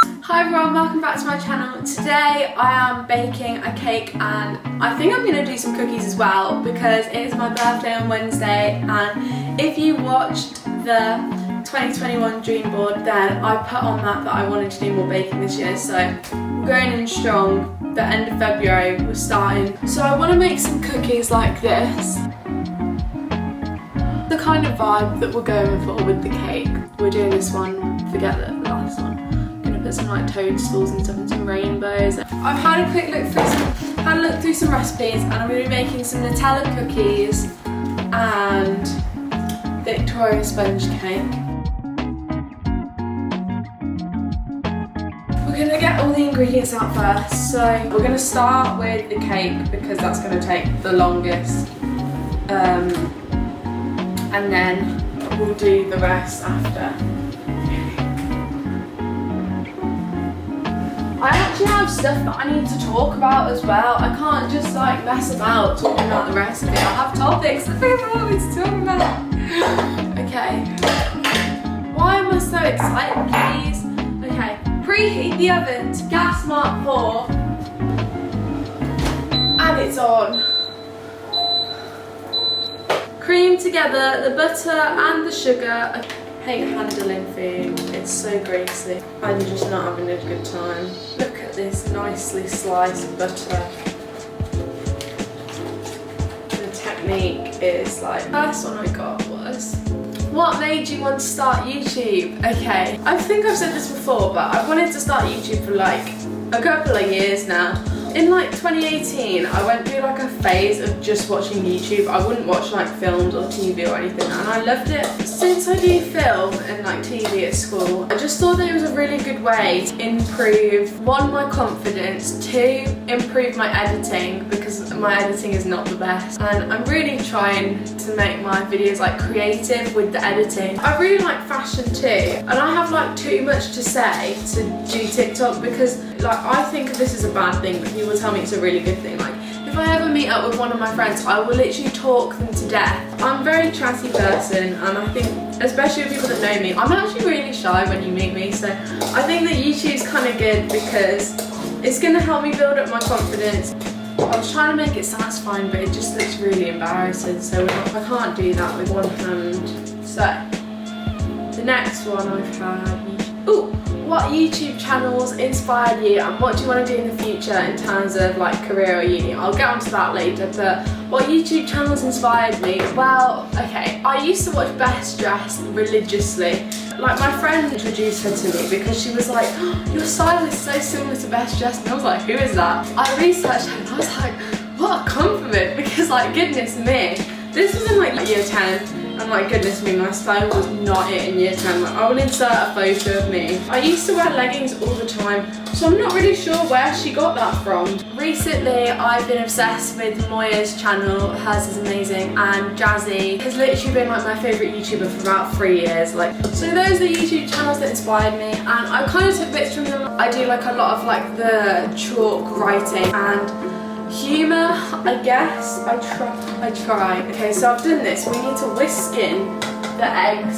Hi everyone, welcome back to my channel. Today I am baking a cake and I think I'm going to do some cookies as well because it is my birthday on Wednesday, and if you watched the 2021 dream board then I put on that I wanted to do more baking this year, so we're going in strong. The end of February we're starting. So I want to make some cookies like this. The kind of vibe that we're going for with the cake. We're doing this one, forget the last one. Put some like toadstools and stuff and some rainbows. I've had a quick look through some recipes, and I'm going to be making some Nutella cookies and Victoria sponge cake. We're going to get all the ingredients out first. So we're going to start with the cake because that's going to take the longest, and then we'll do the rest after. I actually have stuff that I need to talk about as well. I can't just like mess about talking about the recipe. I have topics that people want me to talk about. Okay. Why am I so excited, please? Okay. Preheat the oven to gas mark 4. And it's on. Cream together the butter and the sugar. I hate handling food, it's so greasy. I'm just not having a good time. Look at this nicely sliced butter. The technique is like, first one I got was, what made you want to start YouTube? Okay, I think I've said this before, but I've wanted to start YouTube for like a couple of years now. In like 2018, I went through like a phase of just watching YouTube. I wouldn't watch like films or TV or anything, and I loved it. Since I do film and like TV at school, I just thought that it was a really good way to improve, one, my confidence, two, improve my editing, because my editing is not the best. And I'm really trying to make my videos like creative with the editing. I really like fashion too, and I have like too much to say to do TikTok because like I think this is a bad thing, but people tell me it's a really good thing. Like if I ever meet up with one of my friends, I will literally talk them to death. I'm a very chatty person, and I think, especially with people that know me, I'm actually really shy when you meet me, so I think that YouTube's kind of good because it's going to help me build up my confidence. I was trying to make it satisfying, but it just looks really embarrassing, so I can't do that with one hand. So the next one I've had, what YouTube channels inspired you and what do you want to do in the future in terms of like career or uni? I'll get onto that later, but what YouTube channels inspired me? Well, okay, I used to watch Best Dressed religiously. Like my friend introduced her to me because she was like, oh, your style is so similar to Best Dressed, and I was like, who is that? I researched her and I was like, what a compliment, because like goodness me, this was in like year 10. And like goodness me, my style was not it in year 10. Like, I will insert a photo of me. I used to wear leggings all the time, so I'm not really sure where she got that from. Recently, I've been obsessed with Moya's channel. Hers is amazing, and Jazzy has literally been like my favourite YouTuber for about 3 years. Like, so those are the YouTube channels that inspired me, and I kind of took bits from them. I do like a lot of like the chalk writing and humour, I guess. I try. Okay, so I've done this. We need to whisk in the eggs.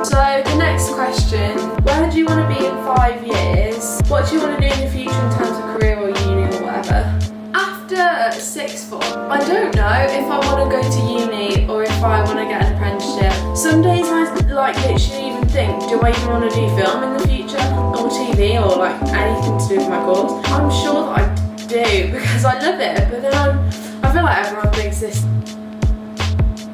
So the next question, where do you want to be in 5 years? What do you want to do in the future in terms of career or uni or whatever? After sixth form, I don't know if I want to go to uni or if I want to get an apprenticeship. Some days I like literally even think, do I even want to do film in the future or TV or like anything to do with my course? I'm sure that I do because I love it, but then I feel like everyone thinks this.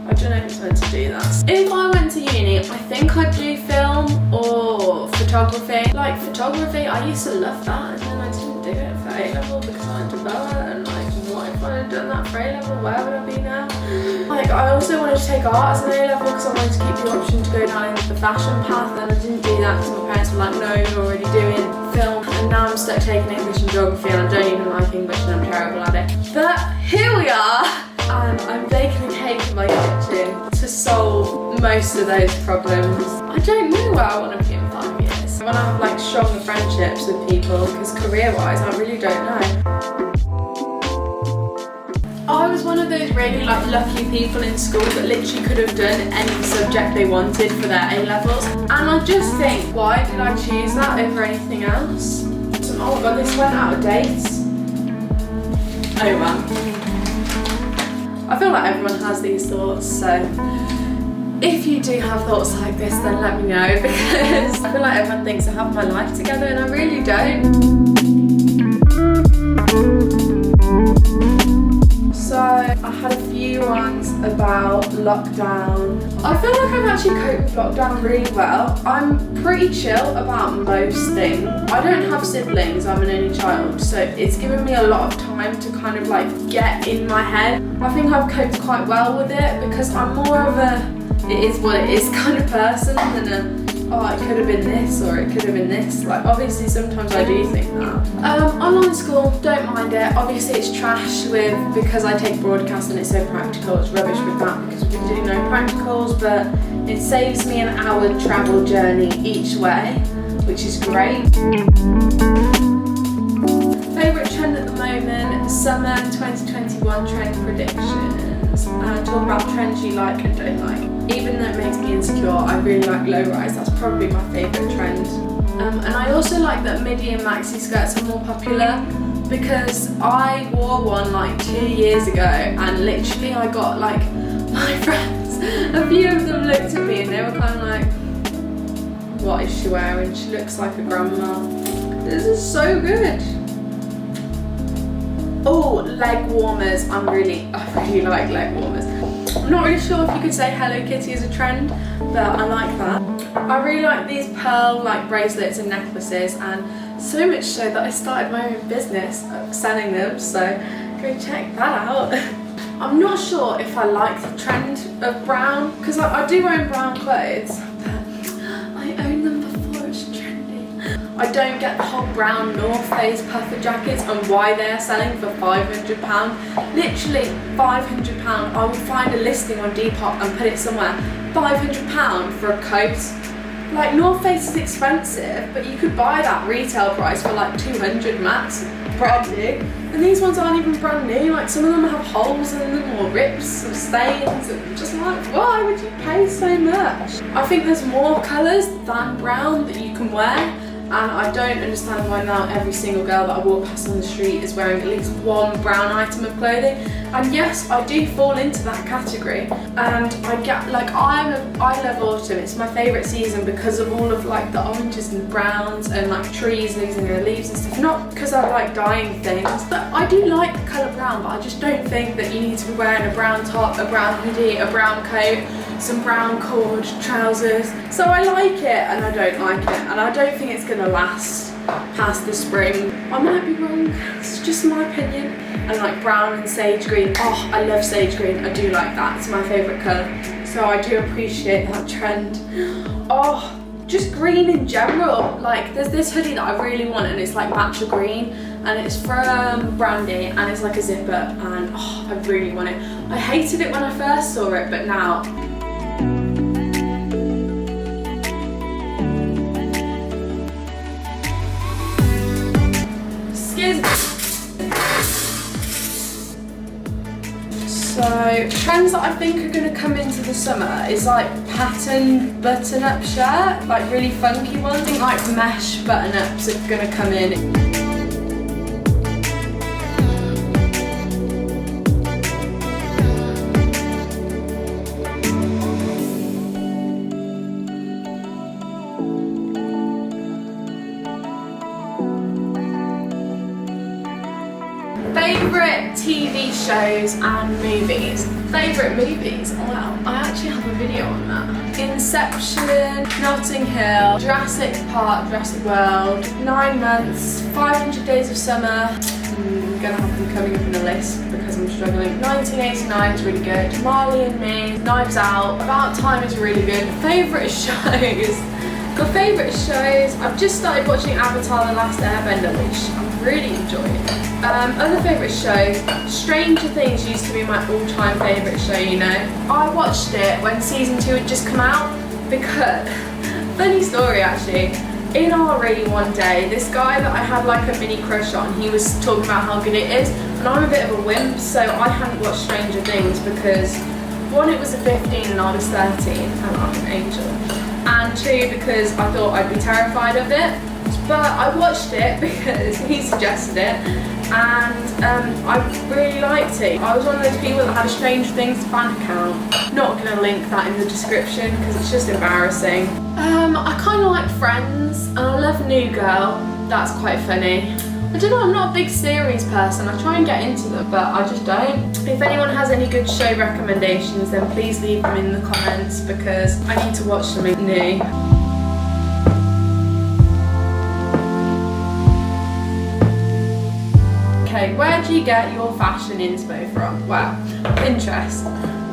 I don't know if it's meant to do that. If I went to uni, I think I'd do film or photography. Like photography, I used to love that, and then I didn't do it for A-level because I went to Boa, and like what if I had done that for A-level, where would I be now? Like I also wanted to take art as an A-level because I wanted to keep the option to go down the fashion path, and I didn't do that because my parents were like, no, you're already doing film, and now I'm stuck taking English and geography, and I don't even like English and I'm terrible at it. But here we are, and I'm baking a cake in my kitchen to solve most of those problems. I don't know where I want to be in 5 years. I want to have like stronger friendships with people because career-wise, I really don't know. I was one of those really like lucky people in school that literally could have done any subject they wanted for their A-levels. And I just think, why did I choose that over anything else? Oh my god, this went out of date. Oh man. I feel like everyone has these thoughts, so if you do have thoughts like this, then let me know, because I feel like everyone thinks I have my life together and I really don't. So I had a few ones about lockdown. I feel like I've actually coped with lockdown really well. I'm pretty chill about most things. I don't have siblings, I'm an only child, so it's given me a lot of time to kind of like get in my head. I think I've coped quite well with it because I'm more of a it is what it is kind of person than a oh, it could have been this or it could have been this. Like obviously sometimes I do think that. Online school, don't mind it. Obviously it's trash because I take broadcast and it's so practical, it's rubbish with that because we do no practicals, but it saves me an hour travel journey each way, which is great. Favourite trend at the moment, summer 2021 trend predictions. Talk about trends you like and don't like. Even though it makes me insecure, I really like low rise, that's probably my favourite trend. And I also like that midi and maxi skirts are more popular because I wore one like 2 years ago and literally I got like my friends, a few of them looked at me and they were kind of like, what is she wearing? She looks like a grandma. This is so good. Oh, leg warmers, I really like leg warmers. I'm not really sure if you could say Hello Kitty is a trend, but I like that. I really like these pearl like bracelets and necklaces, and so much so that I started my own business selling them, so go check that out. I'm not sure if I like the trend of brown, because I do own brown clothes, but I own them before it's trendy. I don't get the whole brown North Face puffer jackets and why they're selling for £500. Literally £500. I would find a listing on Depop and put it somewhere. £500 for a coat. Like North Face is expensive, but you could buy that retail price for like 200 max, brand new. And these ones aren't even brand new. Like some of them have holes in them or rips or stains. And I'm just like, why would you pay so much? I think there's more colours than brown that you can wear. And I don't understand why now every single girl that I walk past on the street is wearing at least one brown item of clothing. And yes, I do fall into that category. And I get like I love autumn. It's my favourite season because of all of like the oranges and the browns and like trees losing their leaves and stuff. Not because I like dyeing things, but I do like the colour brown. But I just don't think that you need to be wearing a brown top, a brown hoodie, a brown coat, some brown cord trousers. So I like it and I don't like it, and I don't think it's gonna last past the spring. I might be wrong, it's just my opinion. And like brown and sage green, oh I love sage green, I do like that, it's my favourite colour. So I do appreciate that trend. Oh, just green in general. Like there's this hoodie that I really want and it's like matcha green and it's from Brandy and it's like a zipper and oh, I really want it. I hated it when I first saw it, but now so trends that I think are going to come into the summer is like patterned button-up shirt, like really funky ones. I think like mesh button-ups are going to come in. Favourite TV shows and movies. Favourite movies? Wow, I actually have a video on that. Inception, Notting Hill, Jurassic Park, Jurassic World, 9 Months, 500 Days of Summer. I'm gonna have them coming up in the list because I'm struggling. 1989 is really good. Marley and Me, Knives Out, About Time is really good. Favourite shows? Got favourite shows. I've just started watching Avatar: The Last Airbender, which I'm really enjoying. Other favourite shows, Stranger Things used to be my all-time favourite show, you know. I watched it when season 2 had just come out because, funny story actually, in RE one day, this guy that I had like a mini crush on, he was talking about how good it is, and I'm a bit of a wimp, so I hadn't watched Stranger Things because, one, it was a 15 and I was 13, and I'm an angel, and two, because I thought I'd be terrified of it. But I watched it because he suggested it, and I really liked it. I was one of those people that had a Stranger Things fan account. Not going to link that in the description because it's just embarrassing. I kind of like Friends, and I love New Girl. That's quite funny. I don't know, I'm not a big series person. I try and get into them, but I just don't. If anyone has any good show recommendations, then please leave them in the comments because I need to watch something new. Okay, where do you get your fashion inspo from? Well, Pinterest.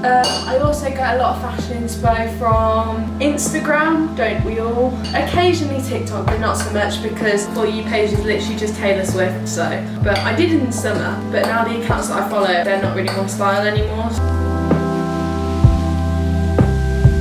I also get a lot of fashion inspo from Instagram, don't we all? Occasionally TikTok, but not so much because For You page is literally just Taylor Swift, so. But I did in the summer, but now the accounts that I follow, they're not really my style anymore.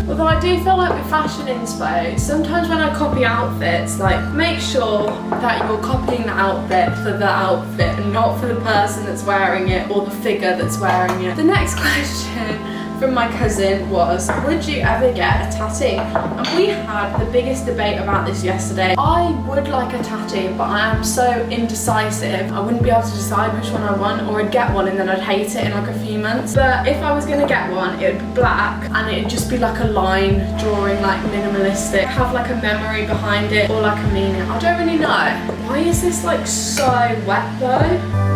Although I do feel like with fashion inspo, sometimes when I copy outfits, like make sure that you're copying the outfit for the outfit and not for the person that's wearing it or the figure that's wearing it. The next question from my cousin was, would you ever get a tattoo? And we had the biggest debate about this yesterday. I would like a tattoo, but I am so indecisive. I wouldn't be able to decide which one I want, or I'd get one and then I'd hate it in like a few months. But if I was gonna get one, it would be black and it'd just be like a line drawing, like minimalistic, have like a memory behind it or like a meaning. I don't really know. Why is this like so wet though?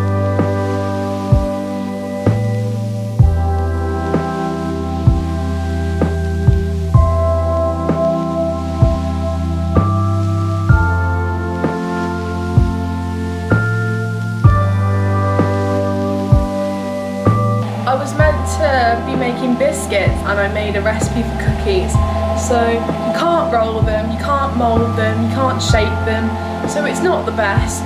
I was meant to be making biscuits and I made a recipe for cookies. So you can't roll them, you can't mould them, you can't shape them, so it's not the best.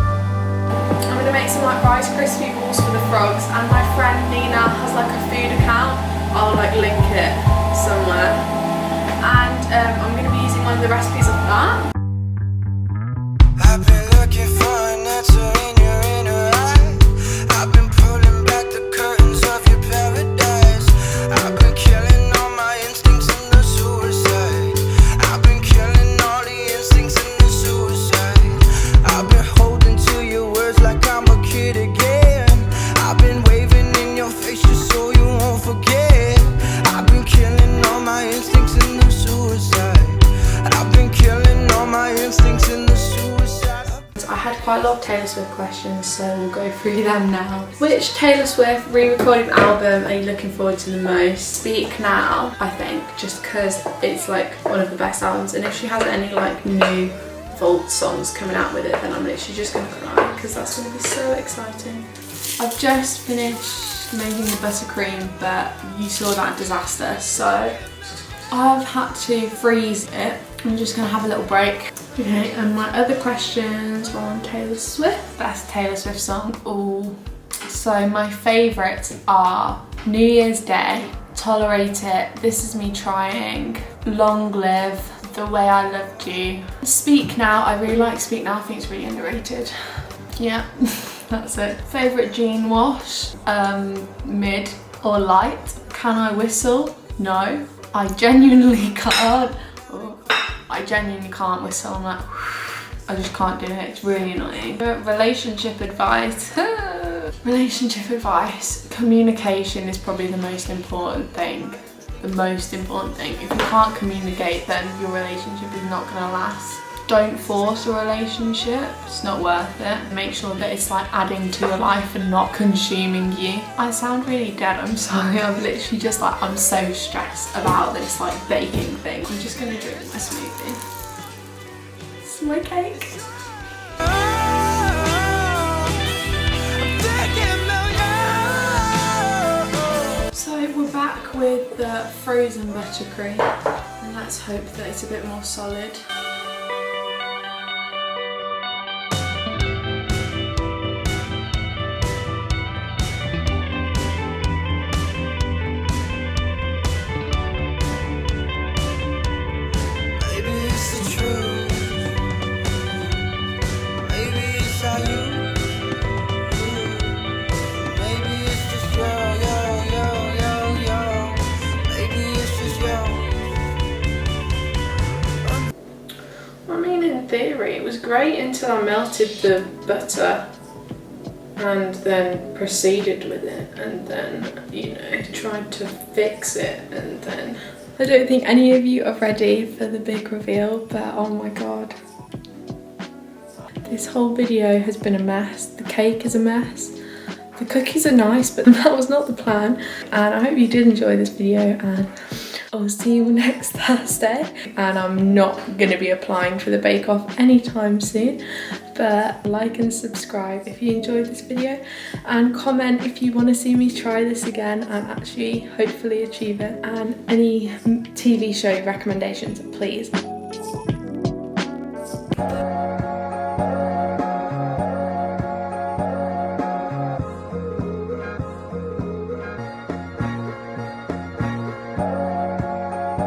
I'm gonna make some like Rice Krispie balls for the frogs, and my friend Nina has like a food account. I'll like link it somewhere. And I'm gonna be using one of the recipes of that. I've been looking for an answer in your inner eye. I've been pulling back the curtains of your paradise. I've been killing all my instincts in the suicide. I've been killing all the instincts in the suicide. I've been holding to your words like I'm a kid again. I've been waving in your face just so you won't forget. I've been killing all my instincts in the suicide. I've been killing all my instincts in the suicide. I had quite a lot of Taylor Swift questions, so we'll go through them now. Which Taylor Swift re-recorded album are you looking forward to the most? Speak Now, I think, just because it's like one of the best albums, and if she has any like new vault songs coming out with it, then I'm literally just gonna cry because that's gonna be so exciting. I've just finished making the buttercream, but you saw that disaster, so I've had to freeze it. I'm just gonna have a little break. Okay, and my other questions were on Taylor Swift. Best Taylor Swift song. Ooh. So my favourites are New Year's Day, Tolerate It, This Is Me Trying, Long Live, The Way I Loved You. Speak Now, I really like Speak Now, I think it's really underrated. Yeah, that's it. Favourite Jean Wash, mid or light. Can I Whistle? No. I genuinely can't. I genuinely can't whistle. I'm like, I just can't do it. It's really annoying. Relationship advice. Relationship advice. Communication is probably the most important thing. The most important thing. If you can't communicate, then your relationship is not gonna last. Don't force a relationship. It's not worth it. Make sure that it's like adding to your life and not consuming you. I sound really dead, I'm sorry. I'm literally just like, I'm so stressed about this like baking thing. I'm just gonna drink my smoothie. It's my cake. So we're back with the frozen buttercream, and let's hope that it's a bit more solid. Maybe it's the great until I melted the butter and then proceeded with it, and then, you know, tried to fix it, and then... I don't think any of you are ready for the big reveal, but oh my god. This whole video has been a mess. The cake is a mess. The cookies are nice, but that was not the plan. And I hope you did enjoy this video, and I'll see you next Thursday. And I'm not going to be applying for the Bake Off anytime soon, but like and subscribe if you enjoyed this video, and comment if you want to see me try this again and actually hopefully achieve it, and any TV show recommendations, please.